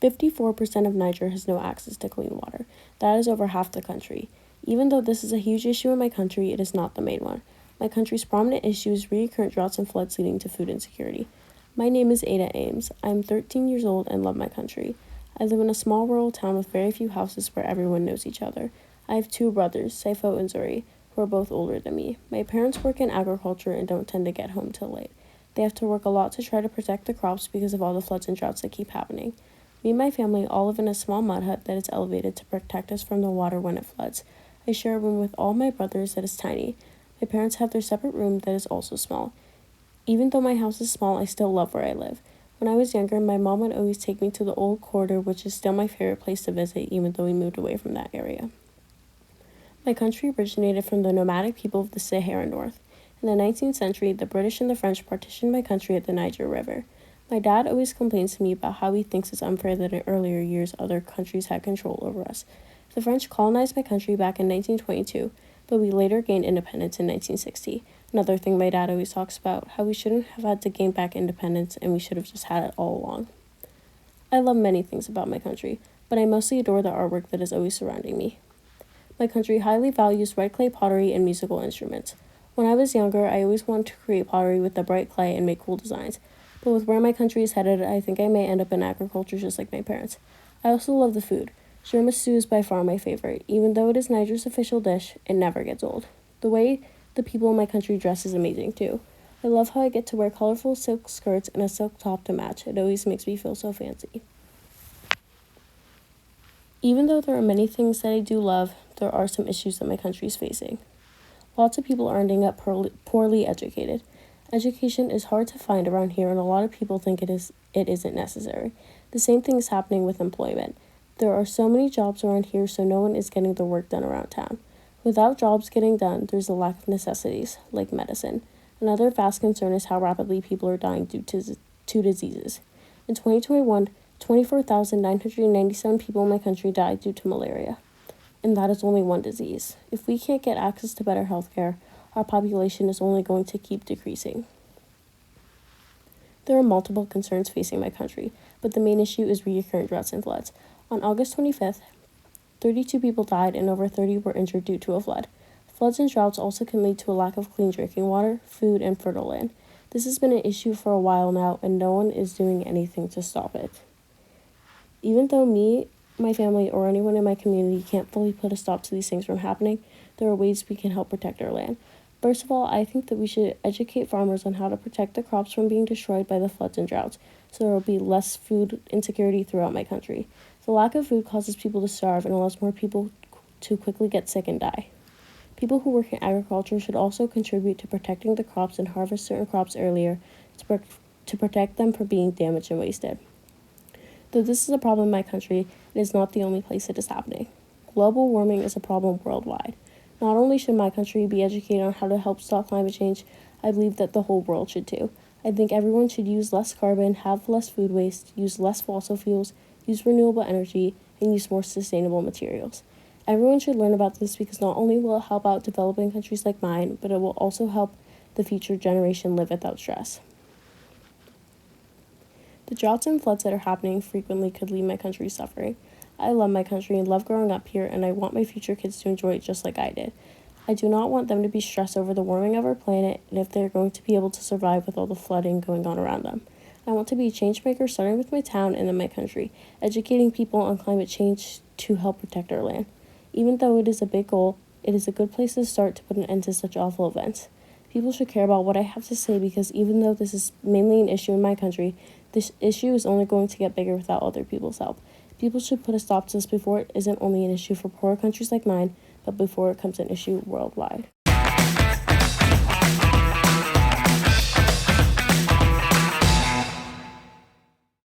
54% of Niger has no access to clean water. That is over half the country. Even though this is a huge issue in my country, it is not the main one. My country's prominent issue is recurrent droughts and floods leading to food insecurity. My name is Ada Ames. I am 13 years old and love my country. I live in a small rural town with very few houses where everyone knows each other. I have two brothers, Saifo and Zuri, who are both older than me. My parents work in agriculture and don't tend to get home till late. They have to work a lot to try to protect the crops because of all the floods and droughts that keep happening. Me and my family all live in a small mud hut that is elevated to protect us from the water when it floods. I share a room with all my brothers that is tiny. My parents have their separate room that is also small. Even though my house is small, I still love where I live. When I was younger, my mom would always take me to the old quarter, which is still my favorite place to visit, even though we moved away from that area. My country originated from the nomadic people of the Sahara North. In the 19th century, the British and the French partitioned my country at the Niger River. My dad always complains to me about how he thinks it's unfair that in earlier years other countries had control over us. The French colonized my country back in 1922, but we later gained independence in 1960. Another thing my dad always talks about, how we shouldn't have had to gain back independence and we should have just had it all along. I love many things about my country, but I mostly adore the artwork that is always surrounding me. My country highly values red clay pottery and musical instruments. When I was younger, I always wanted to create pottery with the bright clay and make cool designs, but with where my country is headed, I think I may end up in agriculture just like my parents. I also love the food. Tiramisu is by far my favorite. Even though it is Niger's official dish, it never gets old. The way the people in my country dress is amazing too. I love how I get to wear colorful silk skirts and a silk top to match. It always makes me feel so fancy. Even though there are many things that I do love, there are some issues that my country is facing. Lots of people are ending up poorly educated. Education is hard to find around here, and a lot of people think it isn't necessary. The same thing is happening with employment. There are so many jobs around here, so no one is getting the work done around town. Without jobs getting done, there's a lack of necessities, like medicine. Another vast concern is how rapidly people are dying due to diseases. In 2021, 24,997 people in my country died due to malaria. And that is only one disease. If we can't get access to better health care, our population is only going to keep decreasing. There are multiple concerns facing my country, but the main issue is recurrent droughts and floods. On August 25th, 32 people died and over 30 were injured due to a flood. Floods and droughts also can lead to a lack of clean drinking water, food, and fertile land. This has been an issue for a while now, and no one is doing anything to stop it. Even though me, my family, or anyone in my community can't fully put a stop to these things from happening, there are ways we can help protect our land. First of all, I think that we should educate farmers on how to protect the crops from being destroyed by the floods and droughts, so there will be less food insecurity throughout my country. The lack of food causes people to starve and allows more people to quickly get sick and die. People who work in agriculture should also contribute to protecting the crops and harvest certain crops earlier to protect them from being damaged and wasted. Though this is a problem in my country, it is not the only place it is happening. Global warming is a problem worldwide. Not only should my country be educated on how to help stop climate change, I believe that the whole world should too. I think everyone should use less carbon, have less food waste, use less fossil fuels, use renewable energy, and use more sustainable materials. Everyone should learn about this because not only will it help out developing countries like mine, but it will also help the future generation live without stress. The droughts and floods that are happening frequently could leave my country suffering. I love my country and love growing up here, and I want my future kids to enjoy it just like I did. I do not want them to be stressed over the warming of our planet and if they're going to be able to survive with all the flooding going on around them. I want to be a change maker starting with my town and then my country, educating people on climate change to help protect our land. Even though it is a big goal, it is a good place to start to put an end to such awful events. People should care about what I have to say because even though this is mainly an issue in my country, this issue is only going to get bigger without other people's help. People should put a stop to this before it isn't only an issue for poor countries like mine, but before it becomes an issue worldwide.